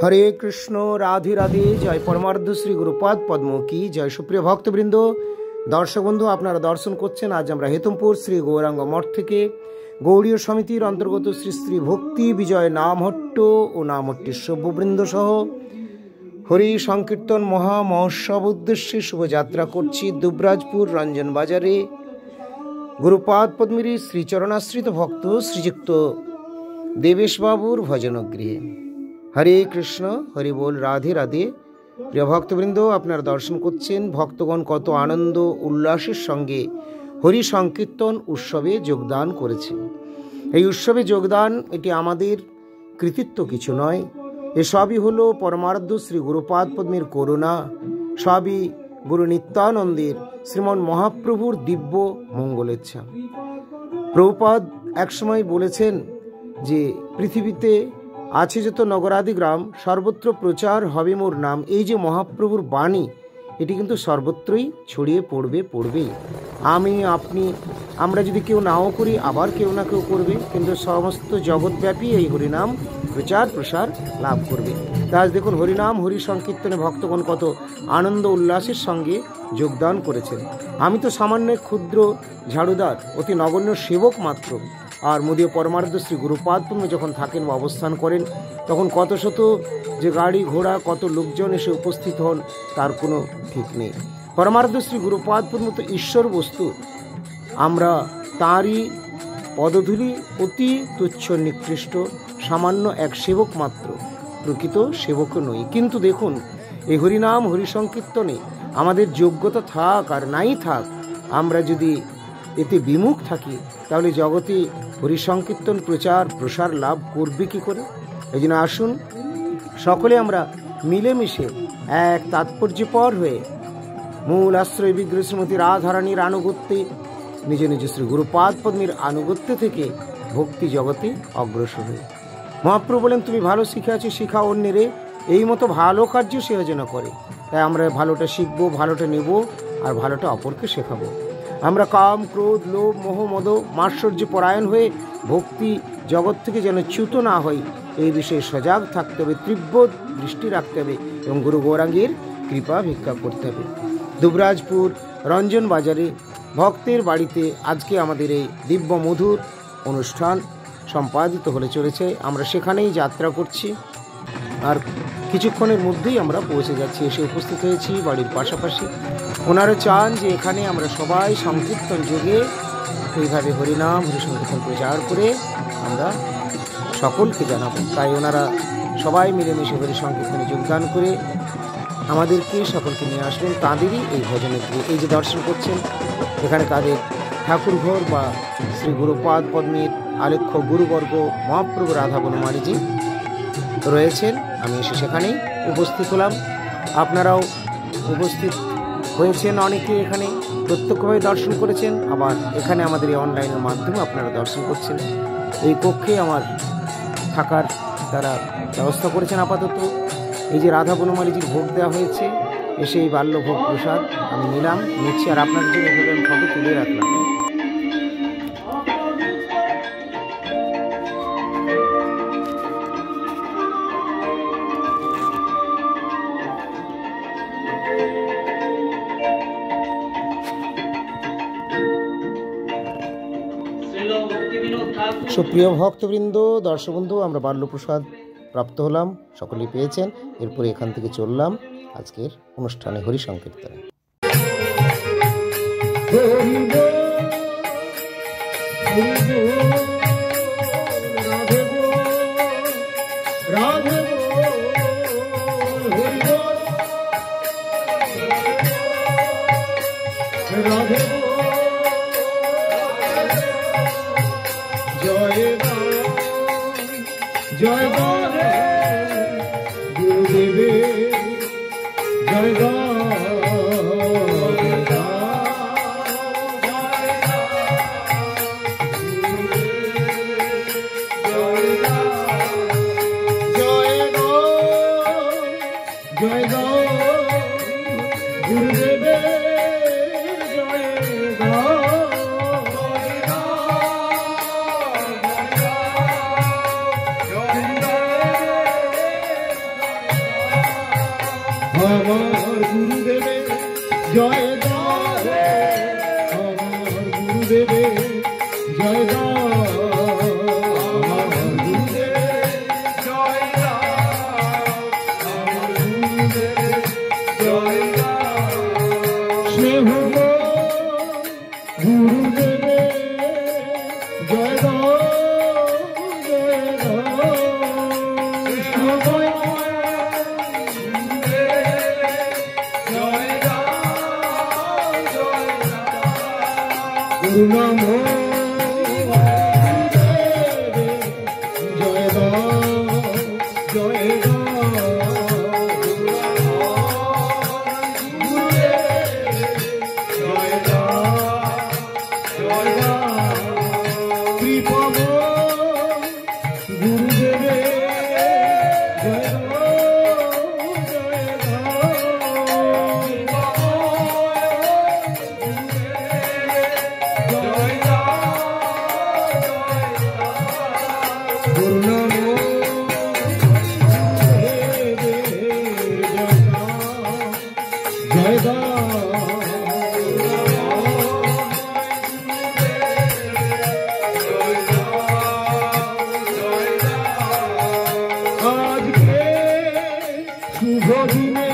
হরে কৃষ্ণ, রাধে রাধে। জয় পরমার্ধ শ্রী গুরুপাদ পদ্ম কি জয়। সুপ্রিয় ভক্তবৃন্দ, দর্শক বন্ধু, আপনারা দর্শন করছেন। আজ আমরা হেতমপুর শ্রী গৌরাঙ্গ মঠ থেকে গৌড়ীয় সমিতির অন্তর্গত শ্রী শ্রী ভক্তি বিজয় নামহট্ট ও নামহট্টির সভ্যবৃন্দ সহ হরি সংকীর্তন মহা মহোৎসব উদ্দেশ্যে শুভযাত্রা করছি দুবরাজপুর রঞ্জন বাজারে গুরুপাদ পদ্মের শ্রীচরণাশ্রিত ভক্ত শ্রীযুক্ত দেবেশবাবুর ভজনগৃহে। হরে কৃষ্ণ, হরি বল, রাধে রাধে। প্রিয় ভক্তবৃন্দ, আপনারা দর্শন করছেন ভক্তগণ কত আনন্দ উল্লাসের সঙ্গে হরি সংকীর্তন উৎসবে যোগদান করেছেন। এই উৎসবে যোগদান এটি আমাদের কৃতিত্ব কিছু নয়, এসবই হলো পরমার্ধ শ্রী গুরুপাদ পদ্মের করুণা, সবই গুরু নিত্যানন্দের শ্রীমন মহাপ্রভুর দিব্য মঙ্গলেচ্ছা। প্রভুপাদ একসময় বলেছেন যে পৃথিবীতে আছে যত নগরাদি গ্রাম, সর্বত্র প্রচার হবে মোর নাম। এই যে মহাপ্রভুর বাণী, এটি কিন্তু সর্বত্রই ছড়িয়ে পড়বেই। আমি, আপনি, আমরা যদি কেউ নাও করি, আবার কেউ না কেউ করবে, কিন্তু সমস্ত জগৎব্যাপী এই হরিনাম প্রচার প্রসার লাভ করবে। আজ দেখুন, হরিনাম হরি সংকীর্তনে ভক্তগণ কত আনন্দ উল্লাসের সঙ্গে যোগদান করেছেন। আমি তো সামান্য ক্ষুদ্র ঝাড়ুদার, অতি নগণ্য সেবক মাত্র। আর মোদীয় পরমার্ধ শ্রী গুরুপাদ পদ্মে যখন থাকেন বা অবস্থান করেন, তখন কত শত যে গাড়ি ঘোড়া, কত লোকজন এসে উপস্থিত হন, তার কোনো ঠিক নেই। পরমার্ধ শ্রী গুরুপাদ পদ্ম তো ঈশ্বর বস্তু, আমরা তাঁরই পদধূলি, অতি তুচ্ছ নিকৃষ্ট সামান্য এক সেবক মাত্র, প্রকৃত সেবক নই। কিন্তু দেখুন, এই হরিনাম হরি সংকীর্তনে আমাদের যোগ্যতা থাক আর নাই থাক, আমরা যদি এতে বিমুখ থাকি, তাহলে জগতে হরি সংকীর্তন প্রচার প্রসার লাভ করবে কি করে? এই জন্য আসুন সকলে আমরা মিলেমিশে এক তাৎপর্যপর হয়ে মূল আশ্রয় বিগ্রহ শ্রীমতী রাধারানীর আনুগত্যে, নিজ নিজ শ্রী গুরুপাদ পদ্মের আনুগত্য থেকে ভক্তি জগতে অগ্রসর হয়ে। মহাপ্রভু বলেন, তুমি ভালো শিখে আছো, শিখা অন্যেরে, এই মতো ভালো কার্য সে যেন করে। তাই আমরা ভালোটা শিখবো, ভালোটা নেব, আর ভালোটা অপরকে শেখাবো। আমরা কাম, ক্রোধ, লোভ, মোহ, মদ, মাৎসর্য পরায়ণ হয়ে ভক্তি জগৎ থেকে যেন চ্যুত না হই, এই বিষয়ে সজাগ থাকতে হবে, তীব্র দৃষ্টি রাখতে হবে এবং গুরু গৌরাঙ্গের কৃপা ভিক্ষা করতে হবে। দুবরাজপুর রঞ্জন বাজারে ভক্তের বাড়িতে আজকে আমাদের এই দিব্য মধুর অনুষ্ঠান সম্পাদিত হলে চলেছে। আমরা সেখানেই যাত্রা করছি, আর কিছুক্ষণের মধ্যেই আমরা পৌঁছে যাচ্ছি। এসে উপস্থিত হয়েছি বাড়ির পাশাপাশি। ওনারা চান যে এখানে আমরা সবাই সংকীর্তন যোগে এইভাবে হরিনাম হরি সংকীর্তন প্রচার করে আমরা সকলকে জানাবো। তাই ওনারা সবাই মিলেমিশে হরি সংকীর্তনে যোগদান করে আমাদেরকে সকলকে নিয়ে আসবেন তাঁদেরই এই ভজনে। এই যে দর্শন করছেন, এখানে তাদের ঠাকুরঘর বা শ্রী গুরুপাদ পদ্মের আলেখ্য গুরুবর্গ মহাপ্রভু রাধা বনমালীজি রয়েছেন। আমি এসে সেখানেই উপস্থিত হলাম। আপনারাও উপস্থিত হয়েছেন, অনেকে এখানে প্রত্যক্ষভাবে দর্শন করেছেন, আবার এখানে আমাদের এই অনলাইনের মাধ্যমে আপনারা দর্শন করছেন। এই কক্ষে আমার থাকার তারা ব্যবস্থা করেছেন আপাতত। এই যে রাধা বনমালীজির ভোগ দেওয়া হয়েছে, এসে এই বাল্য ভোগ প্রসাদ আমি নিচ্ছি, আর আপনাদের জন্য এভাবে আমি ফটো তুলে রাখলাম। সুপ্রিয় ভক্তবৃন্দ, দর্শক বন্ধু, আমরা বাল্যপ্রসাদ প্রাপ্ত হলাম, সকলেই পেয়েছেন। এরপরে এখান থেকে চললাম আজকের অনুষ্ঠানে হরি সংকীর্তনে। জয় গানে গুরুদেবে জয় গুরুদেবে জয় আমার গুরুদেবে জয় দাও, আমার গুরুদেবে জয় দাও, আমার গুরুদেবে জয় দাও, আমার গুরুদেবে জয় দাও। স্নেহ গুরুদেবে জয় দাও, জয় দাও, গুরু নমো জয় দাও, জয় দাও, জয় দাও, জয় দাও, কৃপা গুরুদেবে জয় দাও, জয় দাও, গুরু নমো জয় দাও, আজকে শুভ দিনে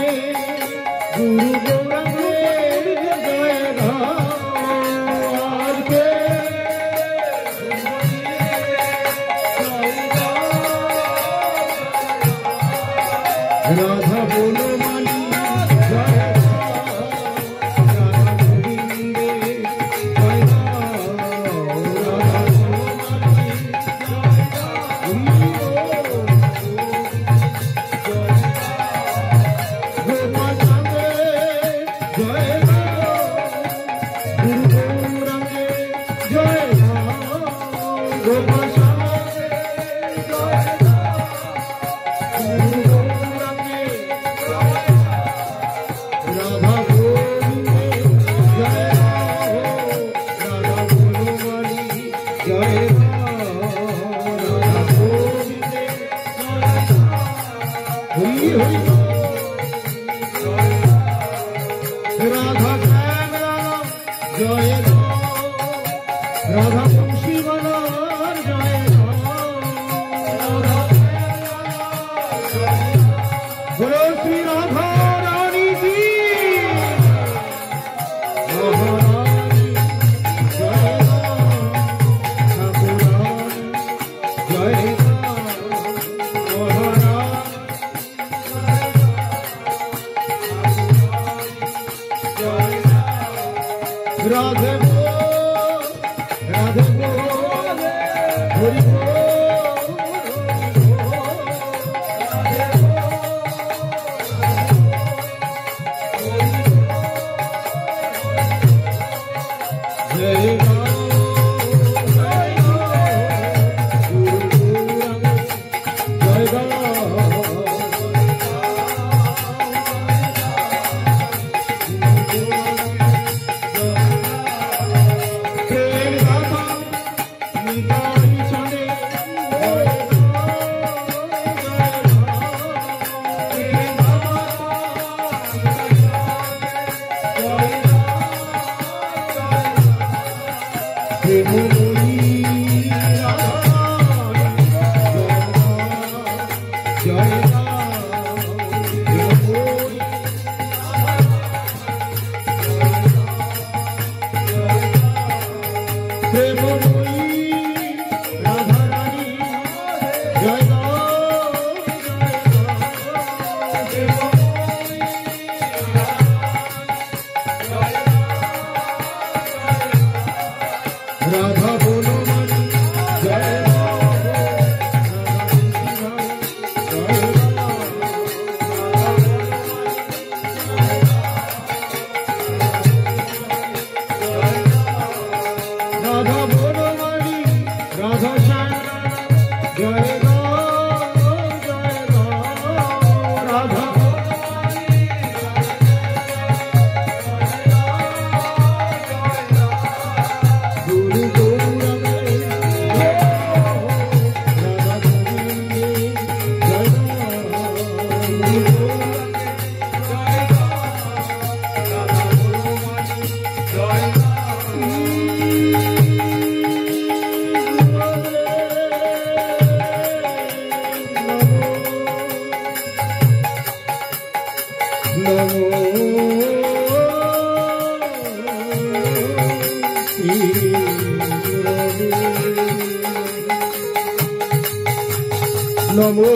গুরু গৌরাঙ্গের জয় দাও, আজকে রাধা বলো মালি জয় দাও, রাধা গোবিন্দে জয় দাও, রাধা বলো মালি জয় দাও, গোপাল রাঙে জয় দাও, গুরু গৌরাঙ্গে জয় দাও, গোপাল রাঙে জয় দাও, গুরু গৌরাঙ্গে রাধা গোবিন্দে জয় দাও, রাধা বলো মালি জয় দাও, রাধা গোবিন্দে জয় দাও, হরি হরি রাধা শ্যামলা জয় দাও, রাধা বংশী বালার জয় দাও, রাধা বলো শ্রী রাধা রানী কি মহারানী জয় দাও, ঠাকুরানী জয় দাও, মহারানী জয় দাও, রাধে বল, রাধে বল, হরি বল, জয় দাও, জয় দাও, গুরু গৌরাঙ্গ জয় দাও, প্রেম দাতা নিতাই চলে জয় দাও, জয় দাও, প্রেম দাতা জয় দাও, প্রেমময়ী রাধা জয় দাও, প্রেমময়ী প্রেমময়ী রাধা রানী জয় দাও, জয় দাও, রাধা বলো মালি জয় দাও, রাধা বলো মালি রাধা শ্যামলা জয় দাও, জয় দাও, রাধা গুরু গৌরাঙ্গে জয় দাও, রাধা গোবিন্দে জয় দাও, গুরু গৌরাঙ্গে নমো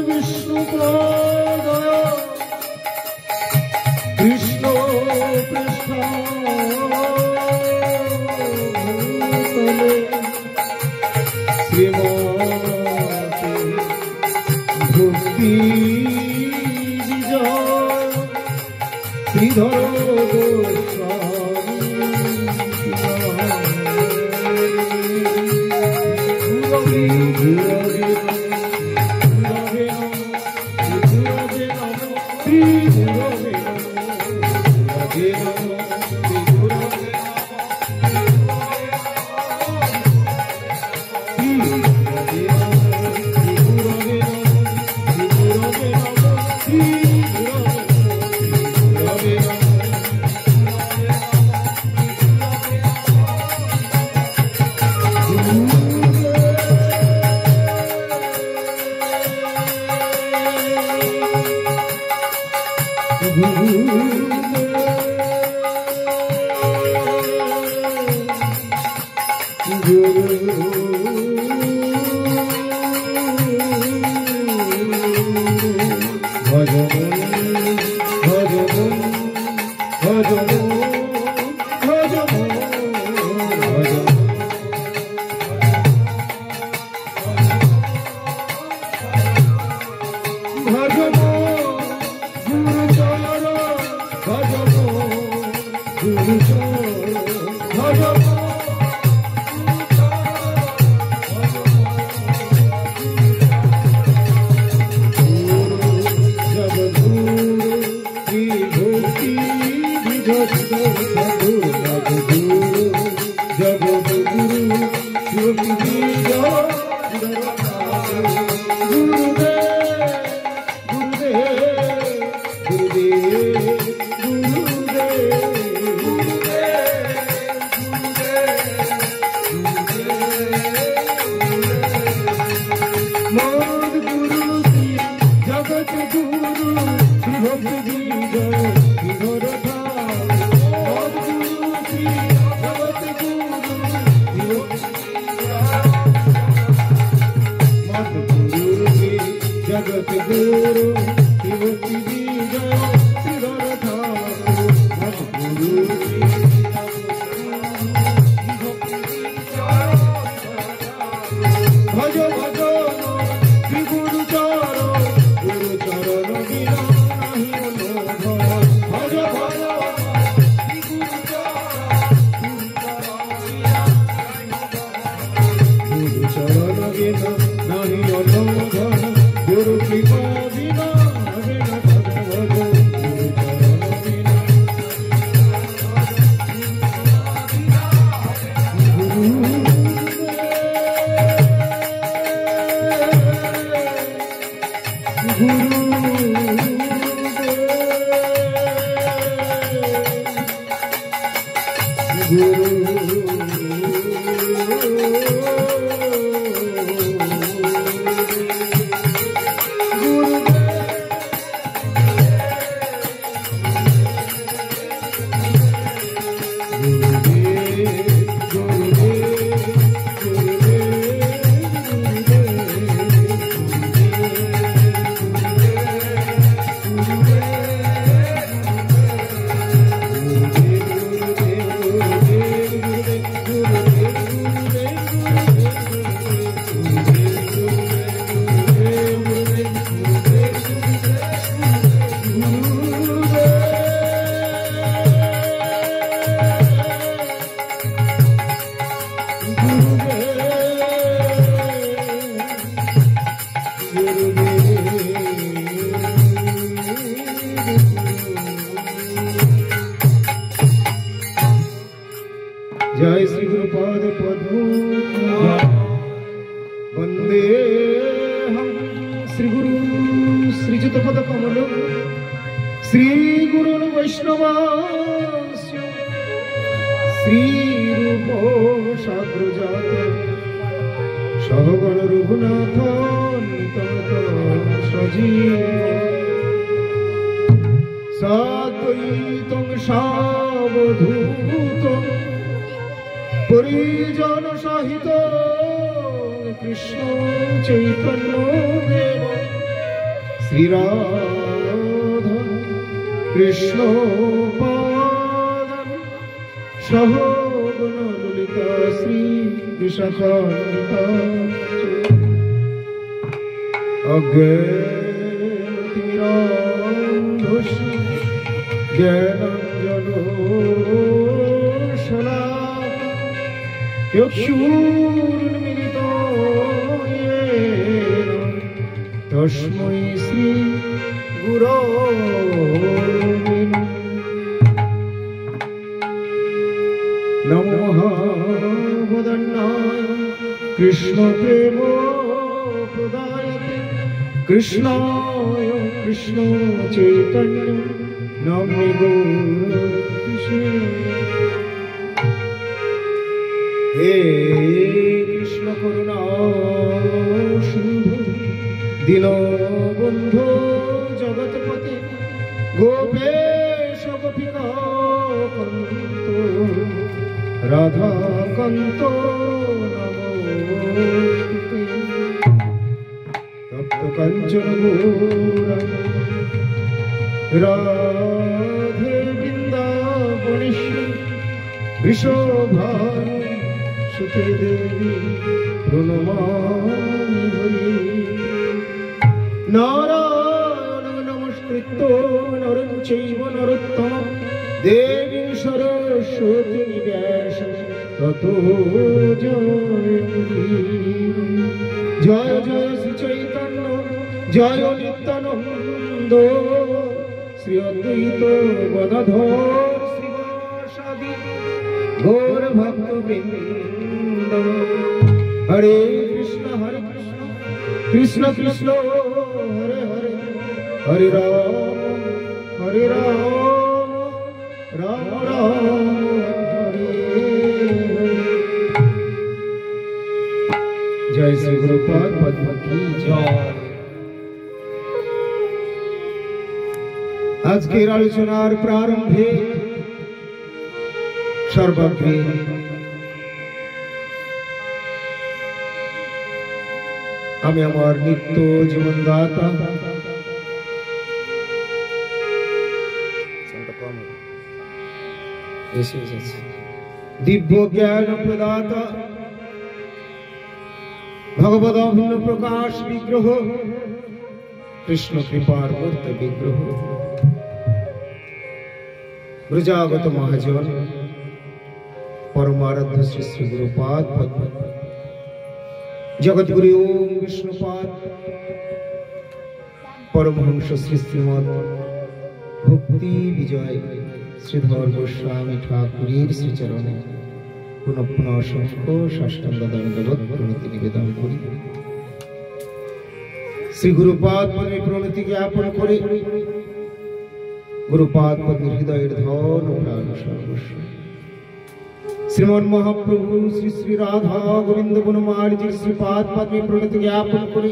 বিষ্ণুপদায় কৃষ্ণ পৃষ্ঠাতলে শ্রীমতে ভক্তি বিজয় শ্রীধর जय श्री गुरुपाद पद्म वंदे हम श्री गुरु श्रीजुत पद कमल श्री गुरु वैष्णवास्य श्री रूप साग्रजात सहगण रघुनाथ सजीव সাদ্বৈতং সাবধূত পরিজন সহিত কৃষ্ণ চৈতন্য দেব শ্রীরাধা কৃষ্ণ পাদং সহ গুণললিতা শ্রী বিশাখান্বিতা অজ্ঞানতিমিরান্ধস্য জ্ঞানাঞ্জনশলাকয়া চক্ষুর্মিলিতং येन তস্मै শ্রী গুরবে নমঃ বদন্নায় কৃষ্ণ প্রেম প্রদায়তে কৃষ্ণায় কৃষ্ণ চৈতন্য নামে গৌরকিশোর হে কৃষ্ণ করুণা সিন্ধু দীনবন্ধু জগৎপতে গোপেশ গোপিকা কান্ত রাধা কান্ত নমোস্তুতে তপ্ত কাঞ্চন গৌরাঙ্গ রাধে বৃন্দাবনেশ্বরী বৃষভানু সুতে দেবী প্রণমামি হরি নারায়ণং নমস্কৃত্য নরং চৈব নরোত্তমং দেবীং সরস্বতীং ব্যাসং ততো জয়মুনি জয় জয় শ্রী চৈতন্য জয় নিত্যানন্দ শ্রী অদ্বৈত গদাধর শ্রীবাসাদি গৌর ভক্ত বৃন্দ হরে কৃষ্ণ কৃষ্ণ কৃষ্ণ হরে হরে হরে রাম রাম রাম হরে হরে জয় শ্রী গুরুপাদ পদ্ম কি জয়। আজকের আলোচনার প্রারম্ভে সর্বাগ্রে আমি আমার নিত্য জীবনদাতা দিব্য জ্ঞান প্রদাতা ভগবদ অভিন্ন প্রকাশ বিগ্রহ কৃষ্ণ কৃপার মূর্ত বিগ্রহ ব্রজাগত মহাজন পরমারাধ্য শ্রী শ্রী গুরুপাদ পদ্ম জগৎগুরু ওম বিষ্ণুপাদ পরমহংস শ্রী শ্রীমৎ ভক্তি বিজয় শ্রীধর গোস্বামী ঠাকুরের শ্রীচরণে পুনঃ পুনঃ অসংখ্য সাষ্টাঙ্গ দণ্ডবৎ প্রণতি নিবেদন করি। শ্রী গুরুপাদ পদ্মে প্রণতি জ্ঞাপন করে গুরুপাদ পদ্মের হৃদয়ের ধন ও প্রাণ সর্বস্ব শ্রীমন মহাপ্রভু শ্রী শ্রী রাধা গোবিন্দ বনমালীজির শ্রীপাদ পদ্মে প্রণতি জ্ঞাপন করে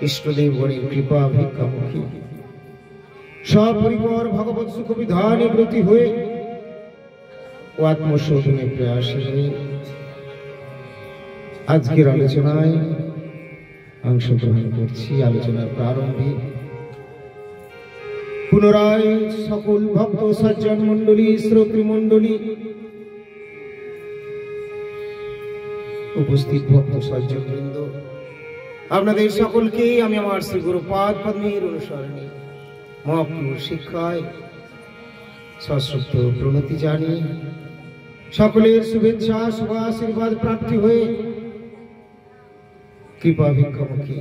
ইষ্টদেব গণের কৃপা ভিক্ষামুখী সপরিবার ভগবৎ সুখ বিধানে ব্রতী হয়ে ও আত্মশোধনে প্রয়াসী আজকের আলোচনায় অংশগ্রহণ করছি। আলোচনার প্রারম্ভে পুনরায় সকল ভক্ত সজ্জন মন্ডলী শ্রোতৃ মন্ডলী উপস্থিত ভক্ত সজ্জন বৃন্দ আপনাদের সকলকে আমি আমার শ্রী গুরুপাদ পদ্মের অনুসরণে মহাপ্রভুর শিক্ষায় সশ্রদ্ধ প্রণতি জানিয়ে সকলের শুভেচ্ছা শুভ আশীর্বাদ প্রার্থী হয়ে কৃপা ভিক্ষামুখী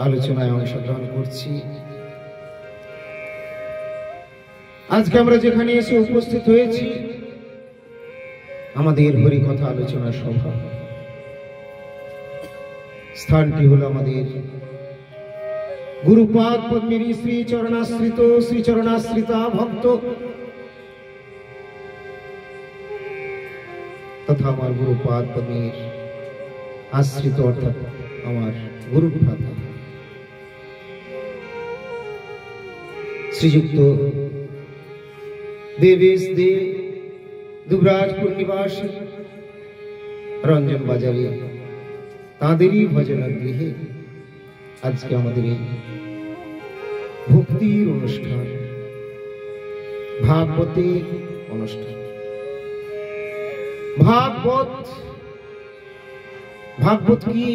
আলোচনায় অংশগ্রহণ করছি। আজকে আমরা যেখানে এসে উপস্থিত হয়েছি আমাদের হরিকথা আলোচনা সভা, স্থানটি হলো আমাদের গুরুপাদ পদ্মের শ্রীচরণাশ্রিতা ভক্ত তথা আমার গুরুপাদ পদ্মের আশ্রিত অর্থাৎ আমার গুরুভ্রাতা শ্রীযুক্ত দেবেশ দে দুবরাজপুর নিবাসী রঞ্জন বাজারে তাঁদেরই ভজনা গৃহে আজকে আমাদের এই ভক্তির অনুষ্ঠান, ভাগবতের অনুষ্ঠান। ভাগবত, ভাগবত কি,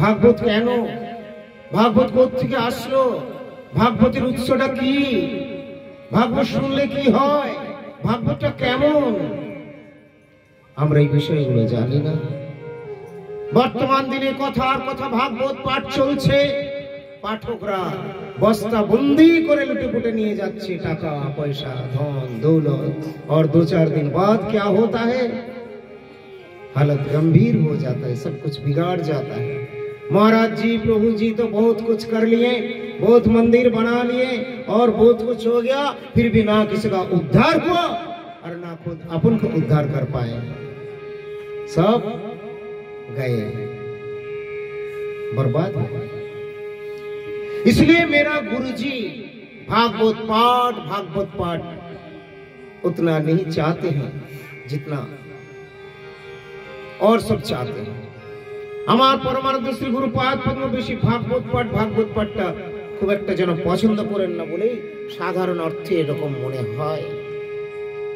ভাগবত কেন, ভাগবত কোথা থেকে আসলো, ভাগবতের উৎসটা কি, ভাগবত শুনলে কি হয়, ভাগবতটা কেমন, আমরা এই বিষয়গুলো জানি না। বর্তমান দিনে কথার কথা ভাগবত পাঠ চলছে, পাঠকরা বস্তা বন্দি করে লুটে পুটে নিয়ে যাচ্ছে টাকা পয়সা धन दौलत, और 2-4 दिन बाद क्या होता है, हालत गंभीर हो जाता है, सब कुछ बिगाड़ जाता है। महाराज जी प्रभु जी तो बहुत कुछ कर लिए, बहुत मंदिर बना लिए और बहुत कुछ हो गया, फिर भी ना किसी का उद्धार हुआ और ना खुद अपन को उद्धार कर पाए, सब गए, बर्बाद हो गए। इसलिए मेरा गुरुजी भागवत पाठ उतना नहीं चाहते हैं जितना और सब चाहते हैं। আমার পরমানন্দ শ্রী গুরুপাদ পদ্ম বেশি ভাগবত পাঠটা খুব একটা যেন পছন্দ করেন না বলেই সাধারণ অর্থে এরকম মনে হয়।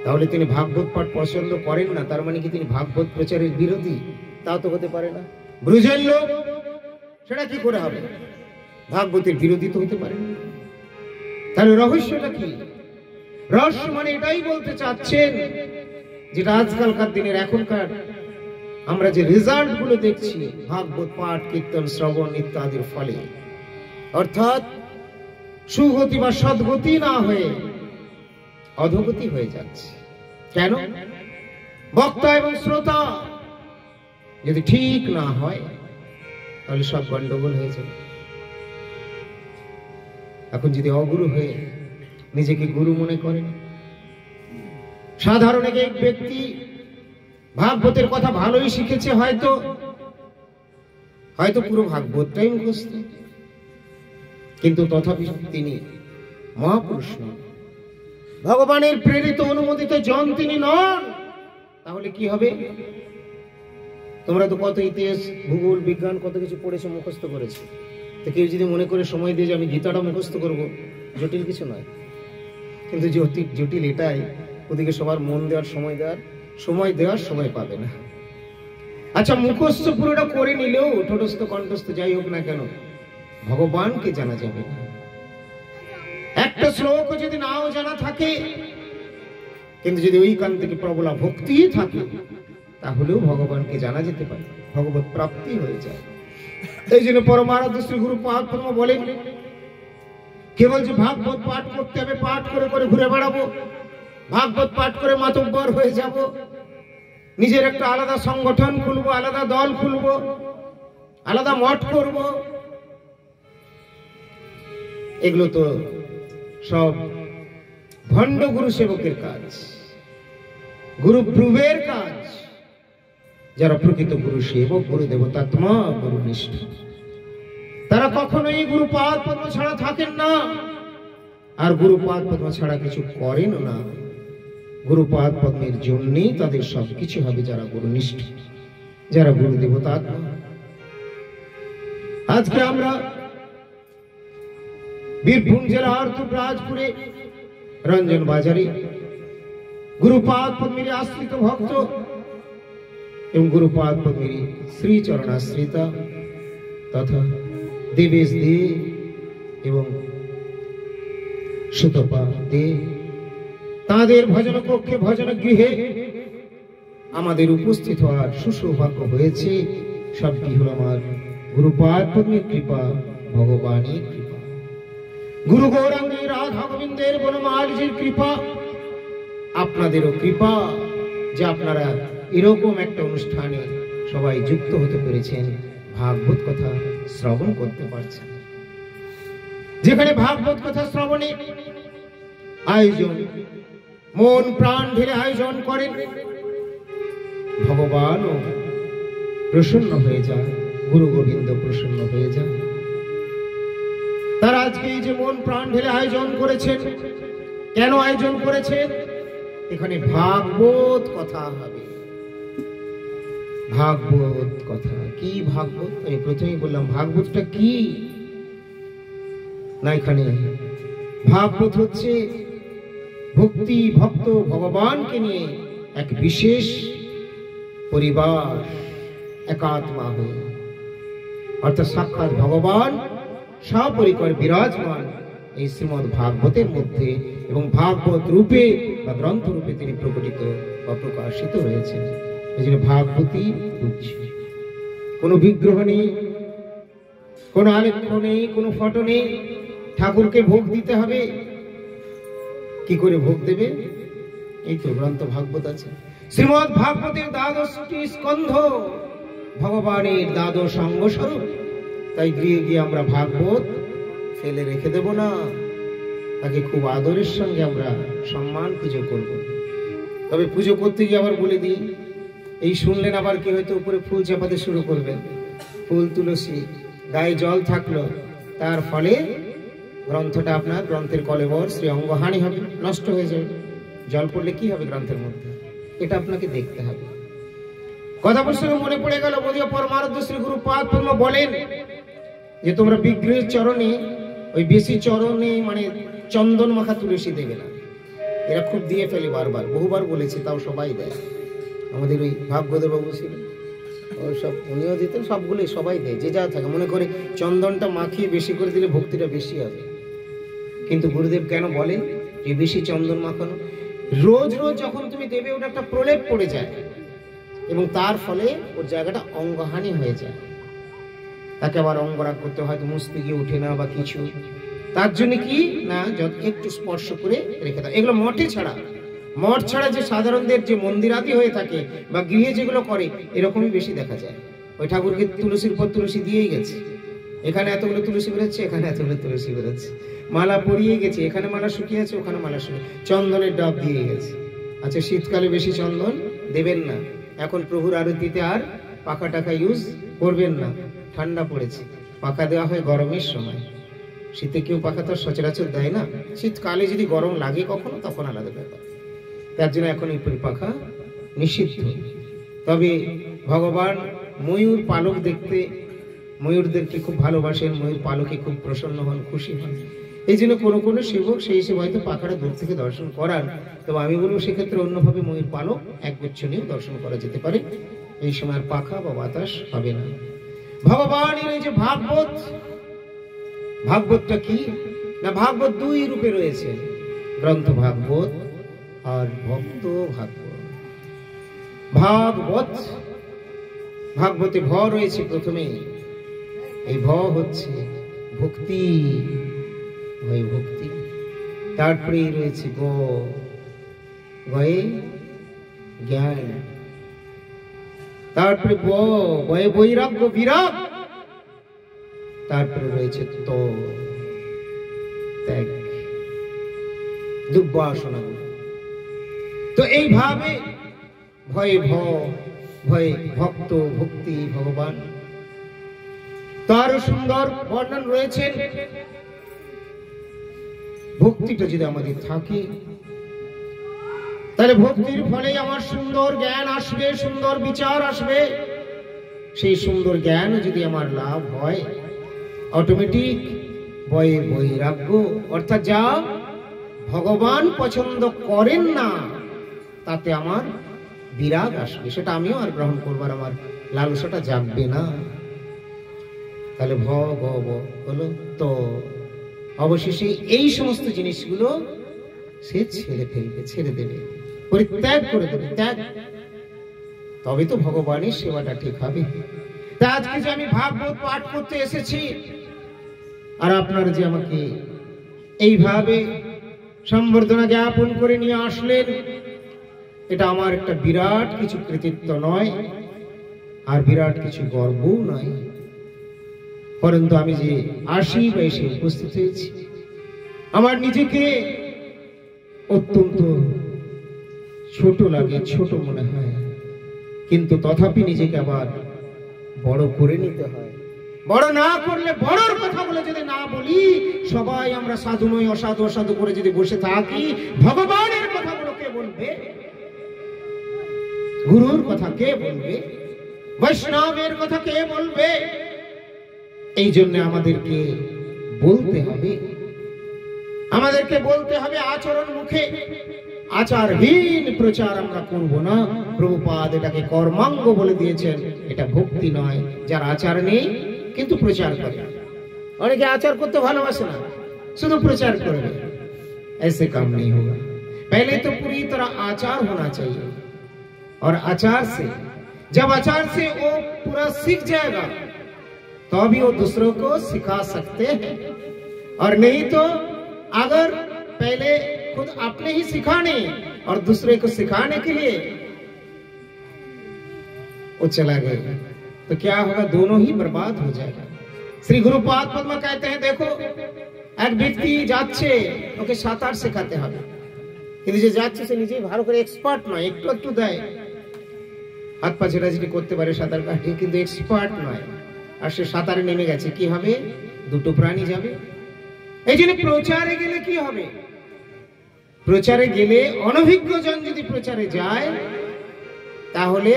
তাহলে তিনি ভাগবত পাঠ পছন্দ করেন না, তার মানে কি তিনি ভাগবত প্রচারের বিরোধী? তাও তো হতে পারে না। ব্রজের লোক, সেটা কি করে হবে? ভাগবতের বিরোধী তো হতে পারে না। তাহলে রহস্যটা কি? রহস্য মানে এটাই বলতে চাচ্ছেন, যেটা আজকালকার দিনের এখনকার আমরা যে রেজাল্ট গুলো দেখছি ভাগবত পাঠ কীর্তন শ্রবণ ইত্যাদির ফলে, অর্থাৎ সুগতি বা সদ্গতি না হয়ে অধোগতি হয়ে যাচ্ছে। কেন? বক্তা এবং শ্রোতা যদি ঠিক না হয় তাহলে সব গন্ডগোল হয়ে যাবে। এখন যদি অগুরু হয়ে নিজেকে গুরু মনে করেন, সাধারণ এক ব্যক্তি ভাগবতের কথা ভালোই শিখেছে, হয়তো পুরো ভাগবতটাই মুখস্থ, কিন্তু তথাপি তিনি মহাপুরুষ নন, ভগবানের প্রেরিত অনুমোদিত জন তিনি নন। তাহলে কি হবে? তোমরা তো কত ইতিহাস ভূগোল বিজ্ঞান কত কিছু পড়েছো, মুখস্থ করেছো, তো কেউ যদি মনে করে সময় দিয়ে যে আমি গীতাটা মুখস্থ করব, জটিল কিছু নয়, কিন্তু জটিল এটাই ওদিকে সবার মন দেওয়ার সময় পাবে না। আচ্ছা, মুখস্থ পুরোটা করে নিলেও ঠোঁটস্থ কণ্ঠস্থ যাই হোক না কেন, ভগবানকে জানা যাবে না। একটা শ্লোক যদি নাও জানা থাকে, কিন্তু যদি ওই কান থেকে প্রবল ভক্তি থাকে, তাহলেও ভগবানকে জানা যেতে পারে, ভগবত প্রাপ্তি হয়ে যায়। এই জন্য পরমারাধ্য শ্রী গুরুপাদ পদ্ম বলেন, কেবল যে ভাগবত পাঠ করতে হবে, পাঠ করে করে ঘুরে বেড়াবো, ভাগবত পাঠ করে মাতব্বর হয়ে যাব, নিজের একটা আলাদা সংগঠন খুলবো, আলাদা দল খুলবো, আলাদা মঠ করব, এগুলো তো সব ভণ্ড গুরু সেবকের কাজ, গুরু প্রভুর কাজ। যারা প্রকৃত গুরু সেবক, গুরু দেবতাত্মা, গুরু নিষ্ঠ, তারা কখনোই গুরুপাদ পদ্ম ছাড়া থাকেন না, আর গুরুপাদ পদ্ম ছাড়া কিছু করেন না। গুরুপাদ পদ্মের জন্যই তাদের সবকিছু হবে, যারা গুরু নিষ্ঠ, যারা গুরু দেবতাত্মা। আজকে আমরা বীরভূম জেলার দুবরাজপুরে রঞ্জন বাজারে গুরুপাদ পদ্মের আশ্রিত ভক্ত এবং গুরুপাদ পদ্মের শ্রীচরণাশ্রিতা তথা দেবেশ দে এবং সুতপা দে, তাদের ভজন কক্ষে ভজন গৃহে আমাদের উপস্থিত হওয়ার সুসৌভাগ্য হয়েছে। সবটি হল আমার গুরুপাদ পদ্মের কৃপা, ভগবানের কৃপা, গুরু গৌরাঙ্গী রাধা গোবিন্দের বনমালীজির কৃপা, আপনাদেরও কৃপা যে আপনারা এরকম একটা অনুষ্ঠানে সবাই যুক্ত হতে পেরেছেন, ভাগবত কথা শ্রবণ করতে পারছেন। যেখানে ভাগবত কথা শ্রবণে আয়োজন, মন প্রাণ ঢেলে আয়োজন করেন, ভগবান প্রসন্ন হয়ে যান, গুরু গোবিন্দ প্রসন্ন হয়ে যান। তারা আজকে এই যে মন প্রাণ ঢেলে আয়োজন করেছেন, কেন আয়োজন করেছেন? এখানে ভাগবত কথা হবে। ভাগবত কথা কি? ভাগবত আমি প্রথমেই বললাম, ভাগবতটা কি না, এখানে ভাগবত হচ্ছে ভক্তি ভক্ত ভগবানকে নিয়ে এক বিশেষ পরিবার একাত্মা হয়ে, অর্থাৎ সাক্ষাৎ ভগবান সপরিকর বিরাজমান এই শ্রীমদ্ ভাগবতের মধ্যে, এবং ভাগবত রূপে বা গ্রন্থ রূপে তিনি প্রকটিত বা প্রকাশিত হয়েছেন। এই জন্য ভাগবতী বুঝছি। কোনো বিগ্রহ নেই, কোনো আলেখ্য নেই, কোনো ফটো নেই। ঠাকুরকে ভোগ দিতে হবে। কি করে ভোগ দেবে? এই তো গ্রন্থ ভাগবত আছে। শ্রীমদ্ ভাগবতের 12টি স্কন্ধ ভগবানের দ্বাদশ অঙ্গ স্বরূপ। তাই গিয়ে গিয়ে আমরা ভাগবত ফেলে রেখে দেব না, তাকে খুব আদরের সঙ্গে আমরা সম্মান পুজো করব। তবে পুজো করতে গিয়ে আবার বলে দিই, এই শুনলেন আবার কি হয়তো উপরে ফুল চাপাতে শুরু করবেন, ফুল তুলসী, গায়ে জল থাকলো, তার ফলে গ্রন্থটা আপনার গ্রন্থের কলেবর শ্রী অঙ্গহানি হবে, নষ্ট হয়ে যাবে। জল পড়লে কি হবে গ্রন্থের মধ্যে, এটা আপনাকে দেখতে হবে। কথা প্রসঙ্গে মনে পড়ে গেল, বলিয়া পরমারাধ্য শ্রী গুরুপাদ পদ্ম বলেন যে তোমরা বিগ্রহের চরণে, ওই বেশি চরণে মানে চন্দন মাখা তুলসী দেবে না। এরা খুব দিয়ে ফেলে, বারবার বহুবার বলেছে, তাও সবাই দেয়। আমাদের ওই ভাগবত বাবু ছিল, ওই সব উনিও দিতেন, সবগুলোই সবাই দেয়, যে যা থাকে মনে করে চন্দনটা মাখিয়ে বেশি করে দিলে ভক্তিটা বেশি হবে। কিন্তু গুরুদেব কেন বলেন যে বেশি চন্দন মাখানো? রোজ রোজ যখন তুমি দেবে ওটা একটা প্রলেপ পড়ে যায়, এবং তার ফলে ওর জায়গাটা অঙ্গহানি হয়ে যায়। তাকে আবার অঙ্গরাগ করতে হয়তো মুছতে গিয়ে উঠে না বা কিছু, তার জন্য কি না একটু স্পর্শ করে রেখে দাও। এগুলো মঠে ছাড়া, মঠ ছাড়া যে সাধারণদের যে মন্দির আদি হয়ে থাকে বা গৃহে যেগুলো করে, এরকমই বেশি দেখা যায়। ওই ঠাকুরকে তুলসীর পর তুলসী দিয়েই গেছে, এখানে এতগুলো তুলসী বেরোচ্ছে, এখানে এতগুলো তুলসী বেরোচ্ছে, মালা পরিয়ে গেছে, এখানে মালা শুকিয়ে আছে, ওখানে মালা শুকিয়ে, চন্দনের ডাব দিয়ে গেছে। আচ্ছা, শীতকালে বেশি চন্দন দেবেন না। এখন প্রভুর আরতিতে আর পাখা টাকা ইউজ করবেন না, ঠান্ডা পড়েছে। পাখা দেওয়া হয় গরমের সময়, শীতে কেউ পাখা তো সচরাচর দেয় না। শীতকালে যদি গরম লাগে কখনো, তখন আলাদা ব্যাপার। তার জন্য এখন এই পাখা নিষিদ্ধ। তবে ভগবান ময়ূর পালক দেখতে, ময়ূরদেরকে খুব ভালোবাসেন, ময়ূর পালকে খুব প্রসন্ন হন, খুশি হন। এই জন্য কোনো কোনো সেবক সেই হিসেবে হয়তো পাখাটা দূর থেকে দর্শন করান। তবে আমি বলবো সেক্ষেত্রে অন্যভাবে ময়ূর পালক একগুচ্ছ নিয়েও দর্শন করা যেতে পারে। এই সময় আর পাখা বা বাতাস হবে না। ভগবানের এই যে ভাগবত, ভাগবতটা কি না, ভাগবত দুই রূপে রয়েছে, গ্রন্থ ভাগবত আর ভক্ত ভাগবত। ভাগবত, ভাগবতে ভ রয়েছে প্রথমে, এই ভ হচ্ছে ভক্তি, ভক্তি। তারপরে রয়েছে গ, গয়ে জ্ঞান। তারপরে ব, বয়ে বৈরাগ্য বিরাগ। তারপরে রয়েছে ত, ত্যাগ, দুর্বাসনা। তো এইভাবে ভয়ে ভ, ভয়ে ভক্ত, ভক্তি, ভগবান। তার সুন্দর বর্ণন রয়েছে। ভক্তিটা যদি আমাদের থাকে, তাহলে ভক্তির ফলে আমার সুন্দর জ্ঞান আসবে, সুন্দর বিচার আসবে। সেই সুন্দর জ্ঞান যদি আমার লাভ হয়, অটোমেটিক বয়ে বৈরাগ্য, অর্থাৎ যা ভগবান পছন্দ করেন না তাতে আমার বিরাগ আসবে, সেটা আমিও আর গ্রহণ করবার আমার লালসাটা জাগবে না। তাহলে ভ গ ব হলো তো, অবশেষে এই সমস্ত জিনিসগুলো সে ছেড়ে ফেলবে, ছেড়ে দেবে, পরিত্যাগ করে দেবে, ত্যাগ। তবে তো ভগবানের সেবাটা ঠিক হবে। তা আজকে যে আমি ভাগবত পাঠ করতে এসেছি, আর আপনারা যে আমাকে এইভাবে সম্বর্ধনা জ্ঞাপন করে নিয়ে আসলেন, এটা আমার একটা বিরাট কিছু কৃতিত্ব নয়, আর বিরাট কিছু গর্বও নয়। পরন্তু আমি যে আসি বা এসে উপস্থিত হয়েছি, আমার নিজেকে অত্যন্ত ছোট লাগে, ছোট মনে হয়, কিন্তু তথাপি নিজেকে আবার বড় করে নিতে হয়। বড় না করলে, বড়র কথা বলে যদি না বলি, সবাই আমরা সাধু নই অসাধু অসাধু করে যদি বসে থাকি, ভগবানের কথাগুলো কে বলবে? গুরুর কথা কে বলবে? বৈষ্ণবের কথা কে বলবে? এই জন্য আমাদেরকে বলতে হবে, আমাদেরকে বলতে হবে আচরণ মুখে। আচারহীন প্রচার আমরা করব না। প্রভুপাদ এটাকে কর্মাঙ্গ বলে দিয়েছেন। এটা ভক্তি নয়। যার আচার নেই কিন্তু প্রচার করে। অনেকে আচার করতে ভালোবাসে না, শুধু প্রচার করবে। ऐसे काम नहीं होगा। पहले तो पूरी तरह आचार होना चाहिए, और आचार से, जब आचार से वो पूरा सीख जाएगा तो भी वो दूसरों को सिखा सकते हैं। और नहीं तो अगर पहले खुद अपने ही सिखाने और दूसरे को सिखाने के लिए वो चला गया तो क्या होगा? दोनों ही बर्बाद हो जाएगा। श्री गुरुपाद पद्मा कहते हैं, देखो एक व्यक्ति যাচ্ছে, ওকে সাঁতার শেখাতে হবে, কিন্তু যে যাচ্ছে সে নিজেই ভালো করে এক্সপার্ট নয়, একটু একটু দেয়, হাত পা ছেড়াছেড়ি করতে পারে সাঁতার কাটে, কিন্তু এক্সপার্ট নয়। আর সে সাঁতারে নেমে গেছে, কি হবে? দুটো প্রাণী যাবে। এই জন্য প্রচারে গেলে কি হবে? প্রচারে গেলে অনভিজ্ঞ জন যদি প্রচারে যায়, তাহলে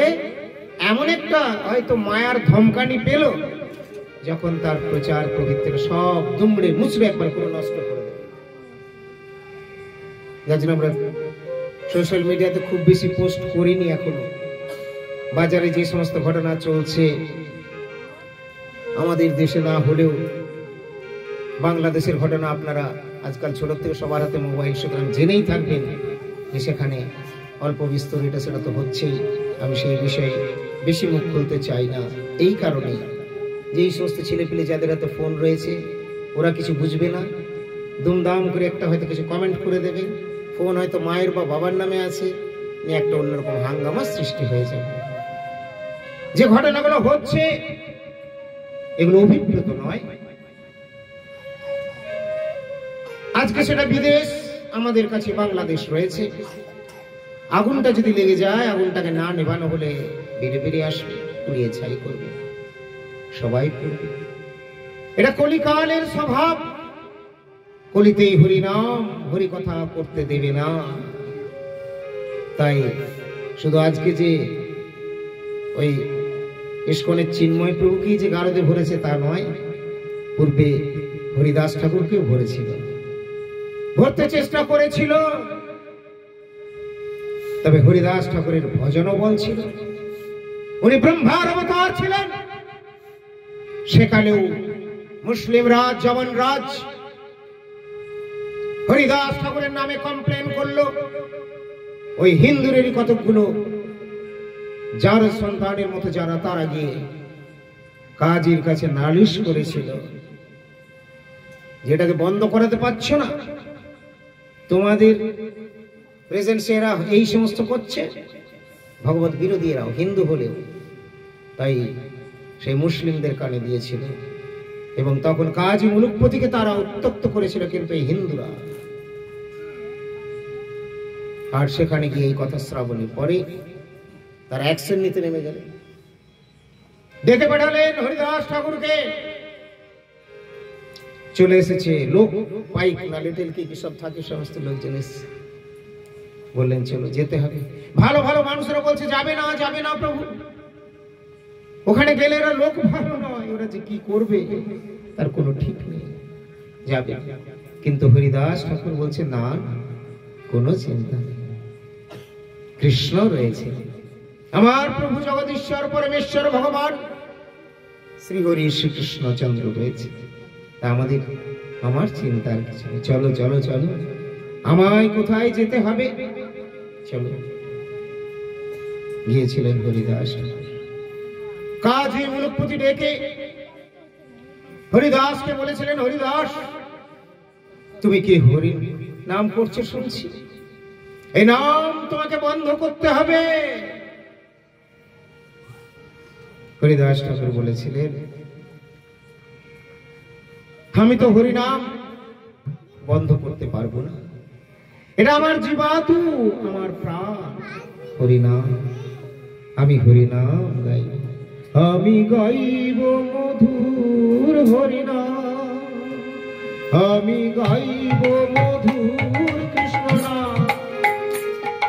এমন একটা হয়তো মায়ার ধমকানি পেল, যখন তার প্রচার প্রবৃত্তির সব দুমড়ে মুচড়ে একবার করে নষ্ট করে দেবে। যার জন্য আমরা সোশ্যাল মিডিয়াতে খুব বেশি পোস্ট করিনি এখনো। বাজারে যে সমস্ত ঘটনা চলছে, আমাদের দেশে না হলেও বাংলাদেশের ঘটনা আপনারা আজকাল ছোট থেকে সবার হাতে মোবাইল, সুতরাং জেনেই থাকবেন যে সেখানে অল্প বিস্তর এটা সেটা তো হচ্ছেই। আমি সেই বিষয়ে বেশি মুখ খুলতে চাই না, এই কারণেই যে এই সমস্ত ছেলেপিলে যাদের হাতে ফোন রয়েছে, ওরা কিছু বুঝবে না, দুমদাম করে একটা হয়তো কিছু কমেন্ট করে দেবে, ফোন হয়তো মায়ের বা বাবার নামে আছে, একটা অন্যরকম হাঙ্গামা সৃষ্টি হয়ে যাবে। যে ঘটনাগুলো হচ্ছে এগুলো অভিপ্রেত নয়। আজকে সেটা বিদেশ, আমাদের কাছে বাংলাদেশ রয়েছে। আগুনটা যদি লেগে যায়, আগুনটাকে না নেভানো হলে বেড়ে বেড়ে আসবে, পুড়িয়ে ছাই করবে, সবাই করবে। এটা কলিকালের স্বভাব। কলিতেই হরিনাম, হরি কথা করতে দেবে না। তাই শুধু আজকে যে ওই ইস্কনের চিন্ময় প্রভুকে যে গারদে ভরেছে তা নয়, পূর্বে হরিদাস ঠাকুরকেও ভরেছিল, ভরতে চেষ্টা করেছিল। তবে হরিদাস ঠাকুরের ভজনও বল ছিল। উনি ব্রহ্মার অবতার ছিলেন। সেখানেও মুসলিম রাজ, জবন রাজ হরিদাস ঠাকুরের নামে কমপ্লেন করলো। ওই হিন্দুরেরই কতগুলো যার সন্তানের মতো যারা, তারা গিয়ে কাজীর কাছে নালিশ করেছিল, যেটাকে বন্ধ করাতে পারছো না, তোমাদের প্রেজেন্সে এরা এই সমস্ত করছে, ভগবত বিরোধী এরাও, হিন্দু হলেও। তাই সেই মুসলিমদের কানে দিয়েছিল, এবং তখন কাজী মুলুকপতিকে তারা উত্তক্ত করেছিল, কিন্তু এই হিন্দুরা। আর সেখানে গিয়ে এই কথা শ্রাবণের পরে তারা অ্যাকশন নিতে নেমে গেলেন। ডেকে পাঠালেন হরিদাস ঠাকুরকে। চলে এসেছে লোক, পাইক না লিটেল কি সব থাকে, সমস্ত লোকজন এসেছে। বললেন চলো, যেতে হবে। ভালো ভালো মানুষরা বলছে যাবে না, যাবে না প্রভু। ওখানে গেলে এরা লোক ভালো নয়, ওরা যে কি করবে তার কোনো ঠিক নেই, যাবে। কিন্তু হরিদাস ঠাকুর বলছে না, কোনো চিন্তা নেই, কৃষ্ণ রয়েছে, আমার প্রভু জগদীশ্বর পরমেশ্বর ভগবান শ্রী হরি শ্রীকৃষ্ণ চন্দ্র রয়েছে। তা আমার চিন্তার কিছু নেই। চলো চলো চলো, আমায় কোথায় যেতে হবে, চলো। গিয়েছিলেন হরিদাস। কাজী মুলুকপতি ডেকে হরিদাসকে বলেছিলেন, হরিদাস তুমি কি হরি নাম করছো শুনছি, এই নাম তোমাকে বন্ধ করতে হবে। হরিদাস ঠাকুর বলেছিলেন, আমি তো হরিনাম বন্ধ করতে পারবো না, এটা আমার জীবাতু, আমার প্রাণ হরিনাম, আমি হরিনাম গাই। আমি গাইব মধুর হরিনাম, আমি গাইব মধুর কৃষ্ণ নাম,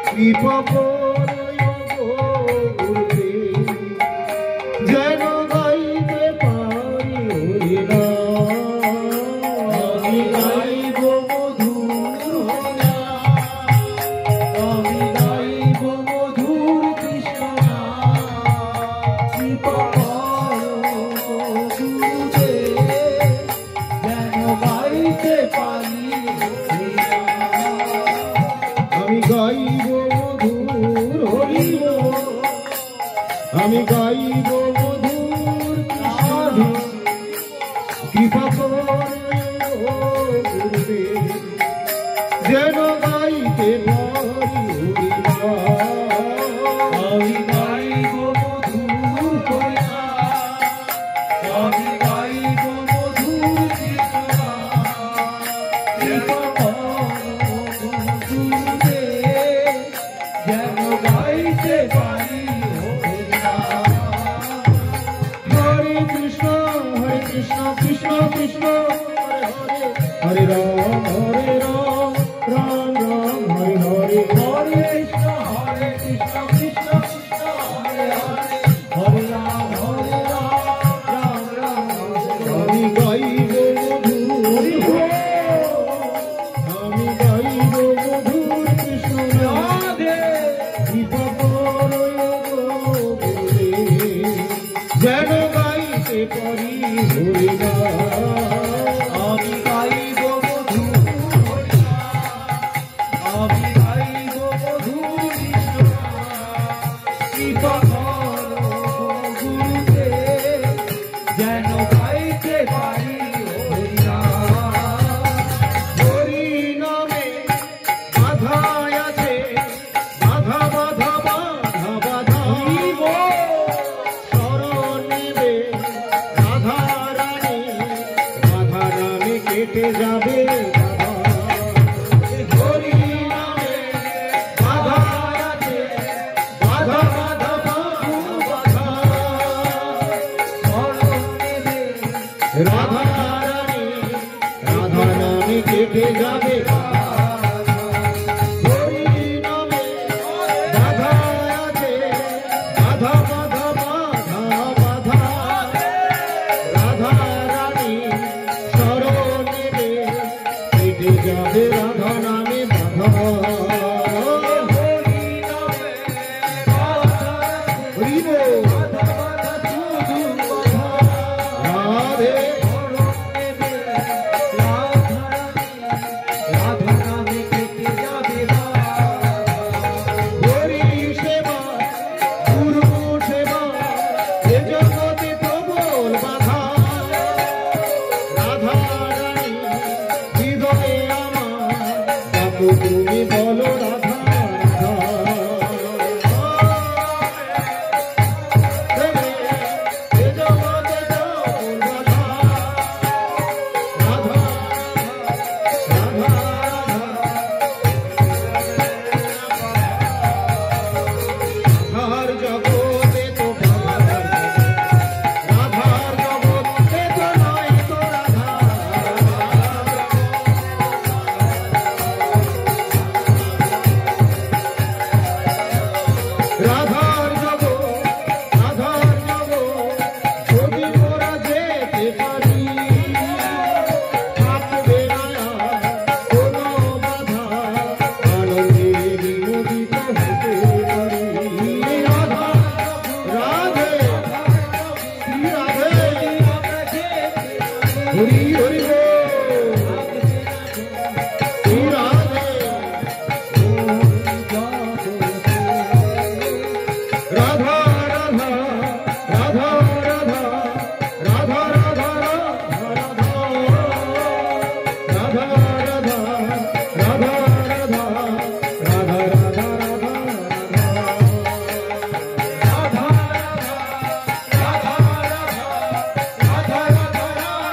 কৃপা করো গুরুদেব যেন গাইতে পারি হরিনাম। আমি গাইব মধুর হরিনাম, আমি গাইব মধুর কৃষ্ণ নাম, কৃপা আমি গাইব মধুর হরিব, আমি গাইব মধুর কৃষ্ণ কৃপা করো গুরুদেব যেন গাইতে পারি হরিনাম। আমি গাইব মধুর হরিনাম, আমি গাইব মধুর কৃষ্ণ কৃপা কৃষ্ণ কৃষ্ণ হরে রাম রাম রাম হরে হরে, হরে কৃষ্ণ কৃষ্ণ কৃষ্ণ হরে হরে, হরে রাম রাম রাম। আমি গাইব মধুর, আমি গাইব মধুর কৃষ্ণ রাধে, কৃপা করো গুরুদেব যেন গাইতে পারি আমি গাইব মধুর হরিনাম, আমি গাইব মধুর কৃষ্ণ কৃপা করো গুরুদেব যেন গাইতে পারি হরিনাম। হরিনামে বাধা আছে, বাধা বাধা বাধা বাধা, শরণ নেবে রাধা রানী, রাধা নামে কেটে যাবে হরিনামে বাধা আছে, বাধা বাধা বাধা, শরণ নেবে রাধা রানী, রাধা নামে কেটে যাবে হরিনামে বাধা আছে, বাধা বাধা বাধা বাধা, রাধা রানী শরণ নেবে কেটে যাবে রাধা নামে বাধা। তুমি বলো রাধা রাধা, রাধার জগতে তো রাধার জগতে তো নয় তো রাধা, রাধার জগৎ যদি মোরা যেতে পারি, থাকবে না কোনো বাধা, আনন্দে বিমোদিত হতে পারি। রাধা রাধে শ্রী রাধে হরি হরি শ্রী রাধে রাধা রাধা রাধা রাধা রাধা রাধা রাধা রাধা রাধা রাধা রাধা রাধা রাধা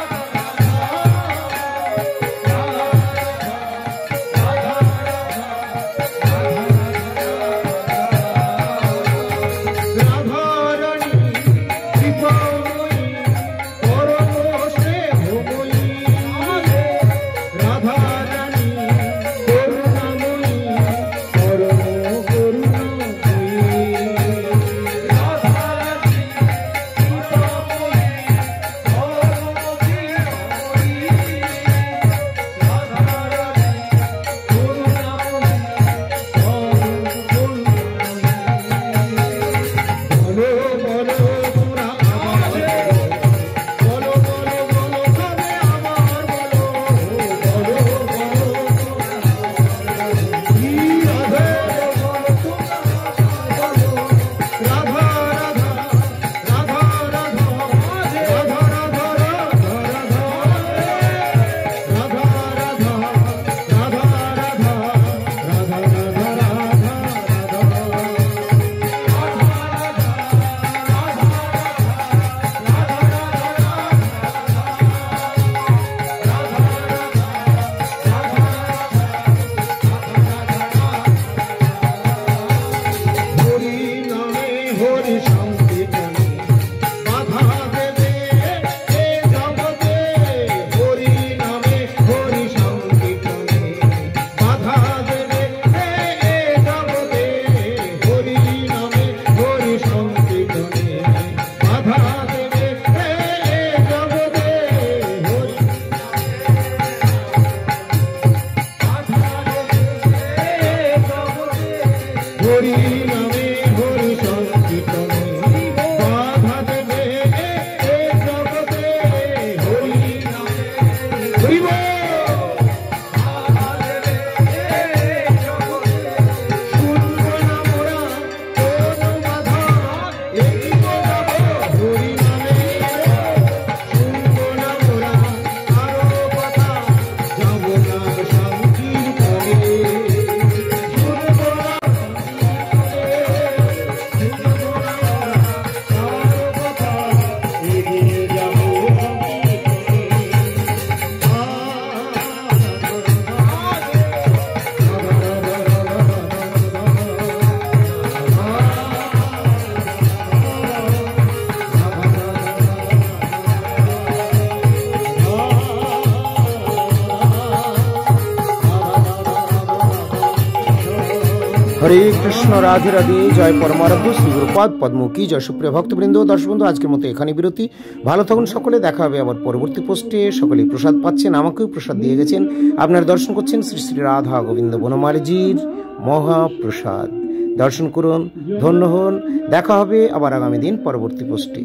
হরে কৃষ্ণ, রাধে রাধে, জয় পরমারাধ্য শ্রী গুরুপাদ পদ্ম কি জয়। সুপ্রিয় ভক্তবৃন্দ, দর্শক বন্ধু, আজকের মতো এখানে বিরতি। ভালো থাকুন সকলে, দেখা হবে আবার পরবর্তী পোস্টে। সকলেই প্রসাদ পাচ্ছেন, আমাকেও প্রসাদ দিয়ে গেছেন। আপনারা দর্শন করছেন শ্রী শ্রী রাধা গোবিন্দ বনমালীজির মহাপ্রসাদ। দর্শন করুন, ধন্য হন। দেখা হবে আবার আগামী দিন পরবর্তী পোস্টে।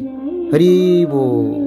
হরি বল।